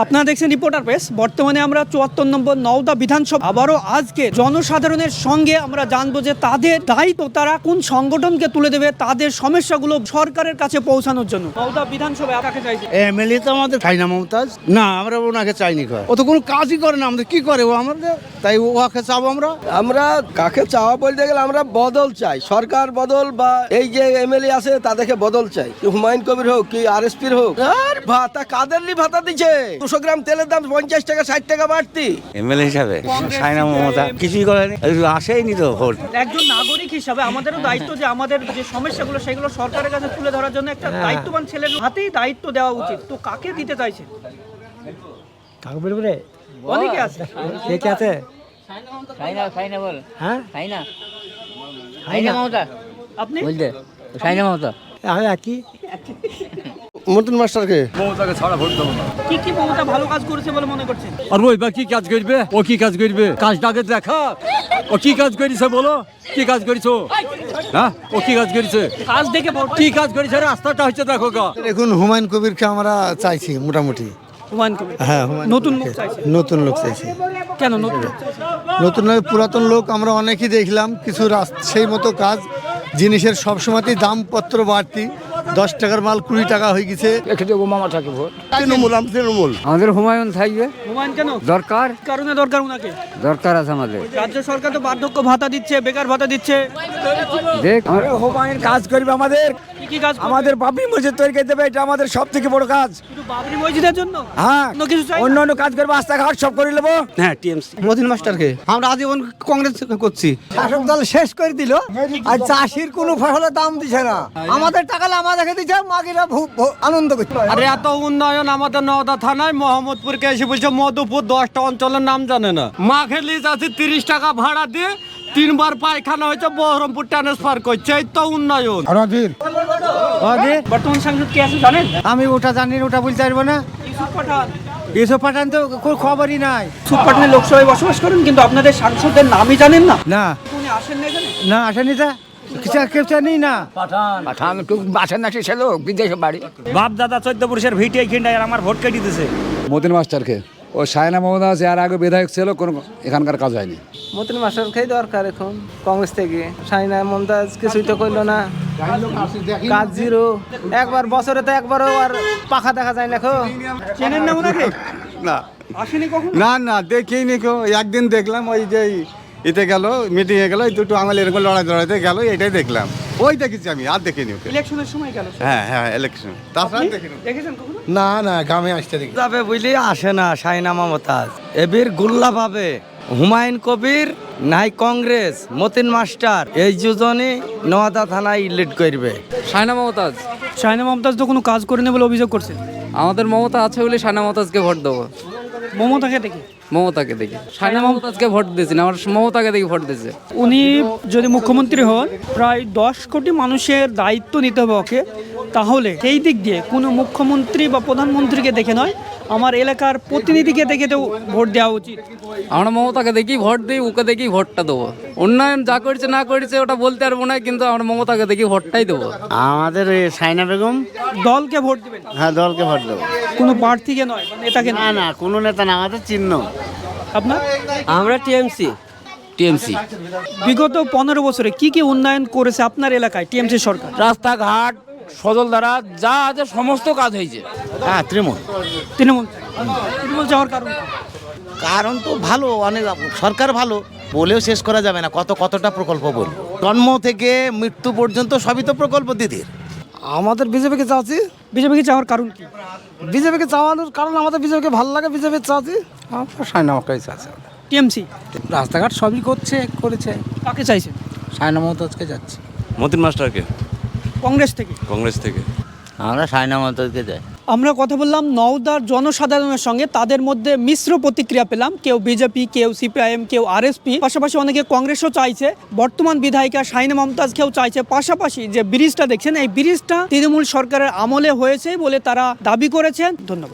আপনারা দেখছেন reporter press. বর্তমানে আমরা ৭৪ নম্বর নওদা বিধানসভা আবারও আজকে জনসাধারণের সঙ্গে আমরা জানবো যে তাদের দায়িত্ব, তারা কোন সংগঠনকে তুলে দেবে তাদের সমস্যাগুলো সরকারের কাছে পৌঁছানোর জন্য। নওদা বিধানসভায় কাকে চাইছে? এমএলএ তো আমাদের সাইনা মমতাজ না, আমরা ওনাকে চাইনি। ও তো কোনো কাজই করে না, আমাদের কি করে ও আমাদের, তাই ওকে চাবো আমরা কাকে চাওয়া বলতে গেলে আমরা বদল চাই, সরকার বদল বা এই যে এমএলএ আছে তাদেরকে বদল চাই। হুমায়ুন কবির হোক কি আরএসপির হোক, আর ভাতা কাদেরলি ভাতা দিচ্ছে 200 গ্রাম তেলের দাম 50 টাকা 60 টাকা বাড়তি। এমএলএ হিসাবে সাইনা মমতা কিছুই করেনি, আসেইনি তো ভোট। একজন নাগরিক হিসাবে আমাদেরও দায়িত্ব যে আমাদের যে সমস্যাগুলো সেগুলো সরকারের কাছে তুলে ধরার জন্য একটা দায়িত্ববান ছেলের হাতেই দায়িত্ব দেওয়া উচিত। তো কাকে দিতে চাইছে? কাকে বলবো রে? অনেকে আছে। কে কে আছে? সাইনা বল। হ্যাঁ, সাইনা মমতা আপনি বলতে সাইনা মমতা আমি একই। মতন মাস্টারকে কি কি মমতা ভালো কাজ করেছে বলে মনে করছেন? আর ওই বা কি কাজ করবে? ও কি কাজ করবে? কাজটাকে দেখা, ও কি কাজ করেছে বলো, কি কাজ করেছো? হ্যাঁ, ও কি কাজ করেছে? কাজ দেখে ভোট। কি কাজ করেছে? রাস্তাটা হচ্ছে দেখো গা। এখন হুমায়ুন কবিরকে আমরা চাইছি মোটামুটি। হুমায়ুন কবির হ্যাঁ, হুমায়ুন নতুন কবিরকে। লোক চাইছে। নতুন লোক চাইছি। কেন নতুন লোক চাইছে? নতুন নয়, পুরাতন লোক আমরা অনেকেই দেখলাম, কিছু সেই মতো কাজ। জিনিসের সবসময়তেই দামপত্র বাড়তি, 10 টাকার মাল 20 টাকা হয়ে গেছে। তৃণমূল আমাদের হুমায়ুন থাকবে হুমায়ুন কেন দরকার, কারণে দরকার উনাকে? দরকার আছে আমাদের। রাজ্য সরকার তো বার্ধক্য ভাতা দিচ্ছে, বেকার ভাতা দিচ্ছে। দেখ হুমায়ুন কাজ করবে আমাদের, কি কি কাজ করবে? আমাদের বাবরি মসজিদ তৈরি করে দেবে, এটা আমাদের সব থেকে বড় কাজ। শুধু বাবরি মসজিদের জন্য? হ্যাঁ, অন্য কিছু চাই না? অন্য কাজ করবে, রাস্তাঘাট সব করে নেবো। হ্যাঁ, টিএমসি মতিন মাস্টারকে আমরা আজীবন কংগ্রেস করছি। শাসক দল শেষ করে দিল, আর চাষির কোনো ফসলের দাম দিছে না। আমাদের টাকা আমাদেরকে দিচ্ছে, মাগিরা আনন্দ করছে। আরে এত উন্নয়ন আমাদের নওদা থানায়, মোহাম্মদপুরকে এসে বলছে মধুপুর 10টা অঞ্চলের নাম জানে না। মাঘের লিজ আছে 30 টাকা ভাড়া দিয়ে 3বার পায়খানা হয়েছে, বহরমপুর ট্রান্সফার করছে, এই তো উন্নয়ন। বর্তমান সাংসদ কে আছে জানেন? আমি ওটা জানি না, ওটা বলতে পারবো না। ইউসুফ পাঠান। এসব পাঠান তো কোনো খবরই নাই। ইউসুফ পাঠানের লোকসভায় বসবাস করেন, কিন্তু আপনাদের সাংসদের নামই জানেন না। না উনি আসেন না এখানে? না, আসেনি তা কেউ জানি না। পাঠান একটু বাসের নাকি ছিল বিদেশে বাড়ি। বাপ দাদা 14 পুরুষের ভিটে খিন্ডায় আমার ভোট কেটে দিতেছে। মতিন মাস্টারকে, ও সায়না মমতা আছে, আর আগে বিধায়ক ছিল, কোনো এখানকার কাজ হয়নি। মতিন মাস্টারকেই দরকার এখন কংগ্রেস থেকে। সাইনা মমতাজ কিছুই তো করলো না, কাজ জিরো। একবার বছরে তো একবারও আর পাখা দেখা যায় না। চেনেন না ওনাকে? না আসেনি কখন? না না, দেখিনি কেউ। একদিন দেখলাম ওই যে এতে গেল, মিটিং এ গেল, দুটো আঙুল এরকম লড়াইতে গেল, এটাই দেখলাম। ওই দেখেছি আমি, আর দেখিনি ওকে। ইলেকশনের সময় গেল। হ্যাঁ হ্যাঁ, ইলেকশন তাছাড়া আপনি দেখিনি। দেখেছেন কখনো? না না, গ্রামে আসতে দেখি। যাবে বুঝলি আসে না সাইনা মমতাজ, এবির গুল্লা পাবে। হুমায়ুন কবির নাই কংগ্রেস, মতিন মাস্টার, এই দুজনই নওদা থানায় লিড করবে। সাইনা মমতাজ, শাহিনা মমতাজ তো কোনো কাজ করেনি বলে অভিযোগ করছেন। আমাদের মমতা আছে বলে সাইনা মমতাজকে ভোট দেবো। মমতাকে দেখি মমতাকে দেখি, সাইনা মমতাজকে ভোট দিয়েছি না, আমার মমতাকে দেখি ভোট দিয়েছে। উনি যদি মুখ্যমন্ত্রী হন, প্রায় 10 কোটি মানুষের দায়িত্ব নিতে হবে ওকে। তাহলে সেই দিক দিয়ে কোনো মুখ্যমন্ত্রী বা প্রধানমন্ত্রীকে দেখে নয়, আমার এলাকার প্রতিনিধিকে দেখে তো ভোট দেওয়া উচিত। আমরা মমতাকে দেখি ভোট দিই, ওকে দেখি ভোটটা দেবো। উন্নয়ন যা করেছে না করেছে ওটা বলতে পারবো না, কিন্তু আমরা মমতাকে দেখি ভোটটাই দেবো। আমাদের সাইনা বেগম। দলকে ভোট দিবেন, হ্যাঁ, দলকে ভোট দেবো। কোনো প্রার্থীকে নয়, নেতাকে না নয়। না, কোনো নেতা না, আমাদের চিহ্ন। আপনার আমরা টিএমসি। বিগত 15 বছরে কি কি উন্নয়ন করেছে আপনার এলাকায় টিএমসি সরকার? রাস্তাঘাট, সজল ধারা যা আছে সমস্ত কাজ হয়েছে। হ্যাঁ, তৃণমূল। তৃণমূল তৃণমূল যাওয়ার কারণ কি? কারণ তো ভালো, অনেক সরকার ভালো বলেও শেষ করা যাবে না। কতটা প্রকল্প বলবো, জন্ম থেকে মৃত্যু পর্যন্ত সবই তো প্রকল্প দিদির। আমাদের বিজেপিকে চাচ্ছি। বিজেপিকে যাওয়ার কারণ কি? বিজেপিকে চাওয়ানোর কারণ আমাদের বিজেপিকে ভালো লাগে, বিজেপি চাচ্ছি। আমরা সায়না মমতাজ চাচ্ছি। টিএমসি রাস্তাঘাট সবই করেছে। কাকে চাইছেন? সায়না মমতাজকে যাচ্ছি। মতিন মাস্টারকে, কংগ্রেস থেকে। কংগ্রেস থেকে। আমরা সাইনা মমতাজকে যাই। আমরা কথা বললাম নওদার জনসাধারণের সঙ্গে, তাদের মধ্যে মিশ্র প্রতিক্রিয়া পেলাম। কেউ বিজেপি, কেউ সিপিআইএম, কেউ আরএসপি, পাশাপাশি অনেকে কংগ্রেসও চাইছে। বর্তমান বিধায়িকা শাহিনা মমতাজকেও চাইছে। পাশাপাশি যে ব্রিজটা দেখছেন, এই ব্রিজটা তৃণমূল সরকারের আমলে হয়েছে বলে তারা দাবি করেছেন। ধন্যবাদ।